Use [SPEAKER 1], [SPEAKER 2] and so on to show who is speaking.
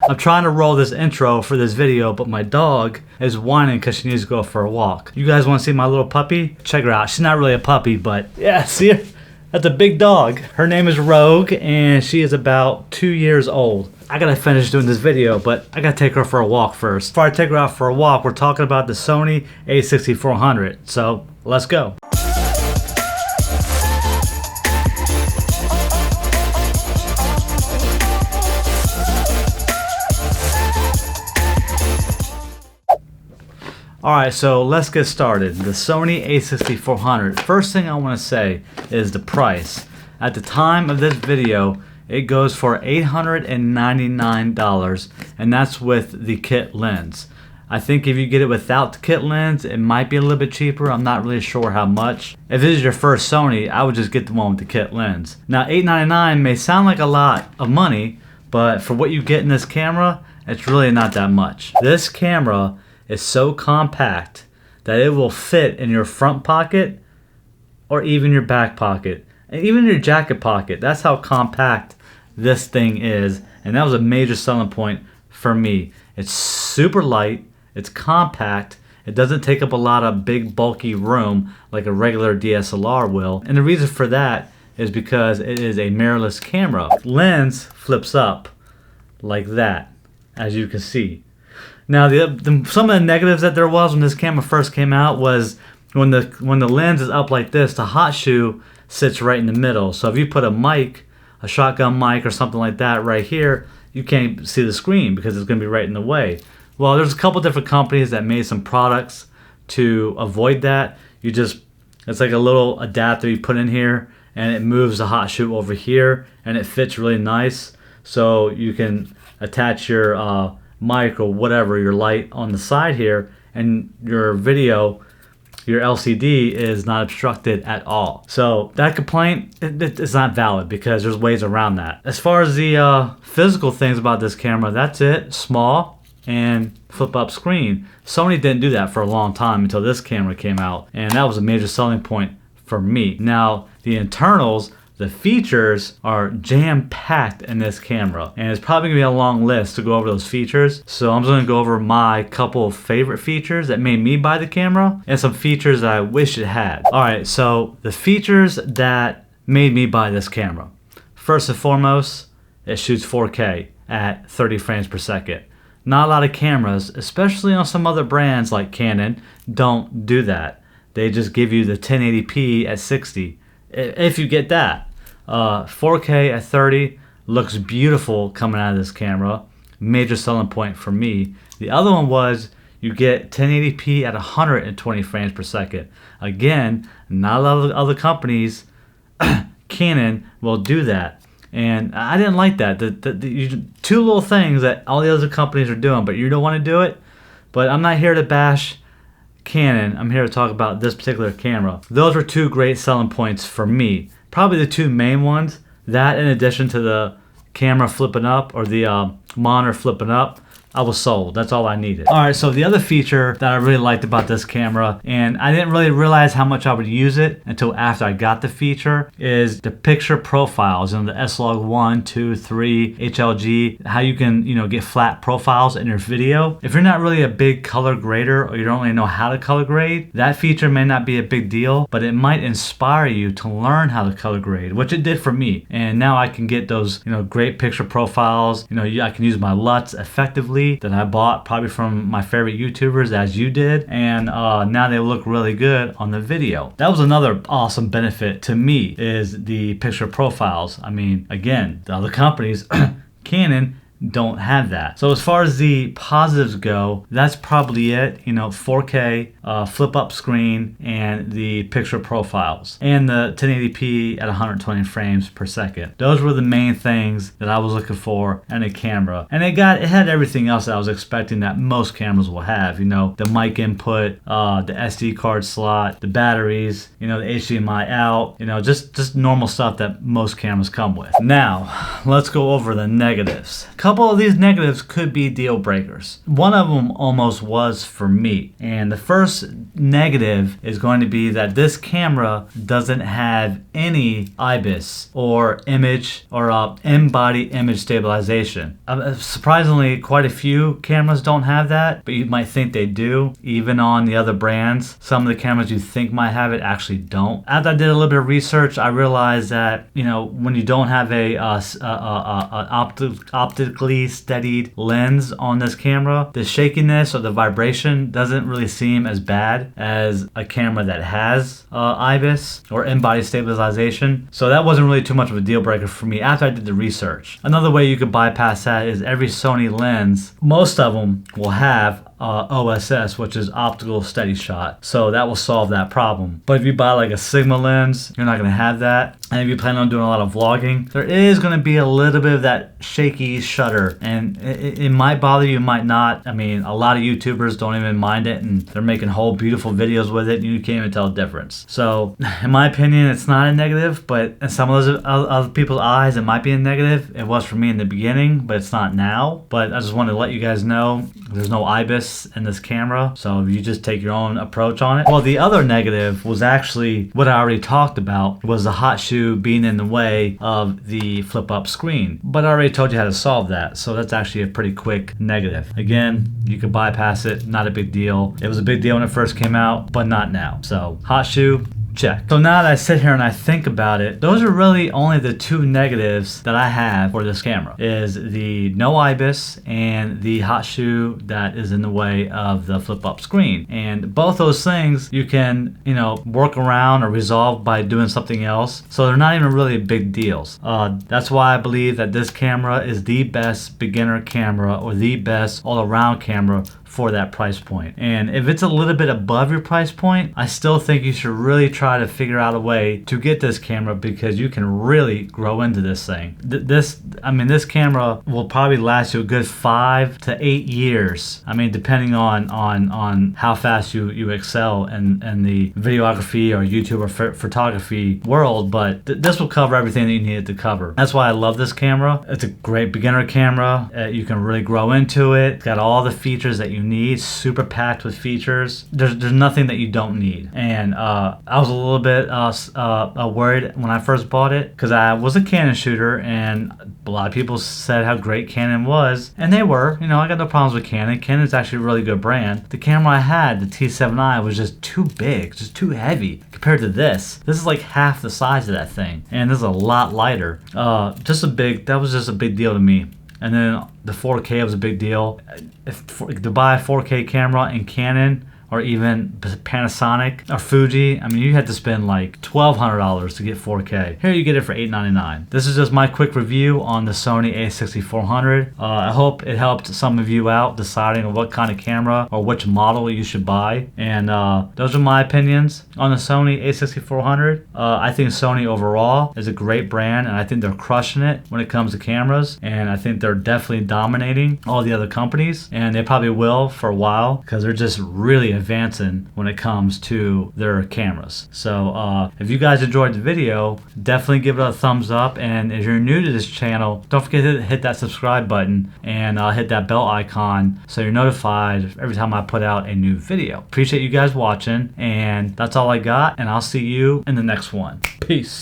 [SPEAKER 1] I'm trying to roll this intro for this video, but my dog is whining because she needs to go for a walk. You guys want to see my little puppy? Check her out. She's not really a puppy, but yeah, see her? That's a big dog. Her name is Rogue, and she is about 2 years old. I gotta finish doing this video, but I gotta take her for a walk first. Before I take her out for a walk, we're talking about the Sony a6400. So let's go. Alright, so let's get started. The Sony a6400. First thing I want to say is the price. At the time of this video, it goes for $899, and that's with the kit lens. I think if you get it without the kit lens, it might be a little bit cheaper. I'm not really sure how much. If this is your first Sony, I would just get the one with the kit lens. Now, $899 may sound like a lot of money, but for what you get in this camera, it's really not that much. This camera is so compact that it will fit in your front pocket or even your back pocket and even your jacket pocket. That's how compact this thing is, and that was a major selling point for me. It's super light, it's compact, it doesn't take up a lot of big bulky room like a regular DSLR will, and the reason for that is because it is a mirrorless camera. Lens flips up like that, as you can see. Now, some of the negatives that there was when this camera first came out was when the lens is up like this, the hot shoe sits right in the middle. So if you put a mic, a shotgun mic or something like that right here, you can't see the screen because it's going to be right in the way. Well, there's a couple different companies that made some products to avoid that. It's like a little adapter you put in here, and it moves the hot shoe over here, and it fits really nice. So you can attach your mic or whatever, your light on the side here, and your video, your LCD is not obstructed at all. So that complaint, it's not valid because there's ways around that. As far as the physical things about this camera, that's it. Small and flip up screen. Sony didn't do that for a long time until this camera came out, and that was a major selling point for me. Now, the internals, the features are jam-packed in this camera, and it's probably gonna be a long list to go over those features. So I'm just gonna go over my couple of favorite features that made me buy the camera and some features that I wish it had. All right, so the features that made me buy this camera. First and foremost, it shoots 4K at 30 frames per second. Not a lot of cameras, especially on some other brands like Canon, don't do that. They just give you the 1080p at 60, if you get that. 4K at 30 looks beautiful coming out of this camera. Major selling point for me. The other one was you get 1080p at 120 frames per second. Again, not a lot of other companies, Canon, will do that. And I didn't like that. Two little things that all the other companies are doing, but you don't want to do it. But I'm not here to bash Canon. I'm here to talk about this particular camera. Those were two great selling points for me. Probably the two main ones. That in addition to the camera flipping up, or the monitor flipping up, I was sold. That's all I needed. Alright, so the other feature that I really liked about this camera, and I didn't really realize how much I would use it until after I got the feature, is the picture profiles. The S-Log 1, 2, 3, HLG, how you can, get flat profiles in your video. If you're not really a big color grader, or you don't really know how to color grade, that feature may not be a big deal, but it might inspire you to learn how to color grade, which it did for me. And now I can get those, great picture profiles. I can use my LUTs effectively that I bought probably from my favorite YouTubers, as you did, and now they look really good on the video. That was another awesome benefit to me, is the picture profiles. I mean, again, the other companies, Canon, don't have that. So as far as the positives go, that's probably it. 4K, flip up screen, and the picture profiles, and the 1080p at 120 frames per second. Those were the main things that I was looking for in a camera, and it had everything else that I was expecting that most cameras will have. The mic input, the SD card slot, the batteries, the HDMI out, just normal stuff that most cameras come with. Now let's go over the negatives. couple of these negatives could be deal breakers. One of them almost was for me. And the first negative is going to be that this camera doesn't have any IBIS or image or in-body image stabilization. Surprisingly, quite a few cameras don't have that, but you might think they do. Even on the other brands, some of the cameras you think might have it actually don't. After I did a little bit of research, I realized that, you know, when you don't have a optically steadied lens on this camera, the shakiness or the vibration doesn't really seem as bad as a camera that has IBIS or in-body stabilization. So that wasn't really too much of a deal breaker for me after I did the research. Another way you could bypass that is every Sony lens, most of them will have OSS, which is optical steady shot. So that will solve that problem. But if you buy like a Sigma lens, you're not going to have that. And if you plan on doing a lot of vlogging, there is going to be a little bit of that shaky shutter. And it might bother you, it might not. I mean, a lot of YouTubers don't even mind it, and they're making whole beautiful videos with it, and you can't even tell the difference. So in my opinion, it's not a negative, but in some of those other people's eyes, it might be a negative. It was for me in the beginning, but it's not now. But I just wanted to let you guys know there's no IBIS in this camera, so you just take your own approach on it. Well, the other negative was actually what I already talked about, was the hot shoe being in the way of the flip up screen. But I already told you how to solve that, so that's actually a pretty quick negative. Again, you could bypass it, not a big deal. It was a big deal when it first came out, but not now. So hot shoe, check. So now that I sit here and I think about it, those are really only the two negatives that I have for this camera, is the no IBIS and the hot shoe that is in the way of the flip up screen. And both those things you can, you know, work around or resolve by doing something else. So they're not even really big deals. That's why I believe that this camera is the best beginner camera or the best all-around camera for that price point. And if it's a little bit above your price point, I still think you should really try to figure out a way to get this camera, because you can really grow into this thing. This camera will probably last you a good 5 to 8 years. I mean, depending on how fast you excel in the videography or YouTube or photography world, but this will cover everything that you need it to cover. That's why I love this camera. It's a great beginner camera. You can really grow into it. It's got all the features that you need, super packed with features. There's nothing that you don't need. And I was a little bit worried when I first bought it, because I was a Canon shooter and a lot of people said how great Canon was, and they were. You know, I got no problems with Canon. Canon's actually a really good brand. The camera I had, the T7i, was just too big, just too heavy compared to this. This is like half the size of that thing, and this is a lot lighter. That was just a big deal to me. And then the 4K was a big deal. To buy a 4K camera in Canon or even Panasonic or Fuji, I mean, you had to spend like $1,200 to get 4K. Here you get it for $899. This is just my quick review on the Sony a6400. I hope it helped some of you out deciding on what kind of camera or which model you should buy. And those are my opinions on the Sony a6400. I think Sony overall is a great brand, and I think they're crushing it when it comes to cameras. And I think they're definitely dominating all the other companies, and they probably will for a while, because they're just really advancing when it comes to their cameras. So if you guys enjoyed the video, definitely give it a thumbs up, and if you're new to this channel, don't forget to hit that subscribe button and hit that bell icon so you're notified every time I put out a new video. Appreciate you guys watching, and that's all I got, and I'll see you in the next one. Peace.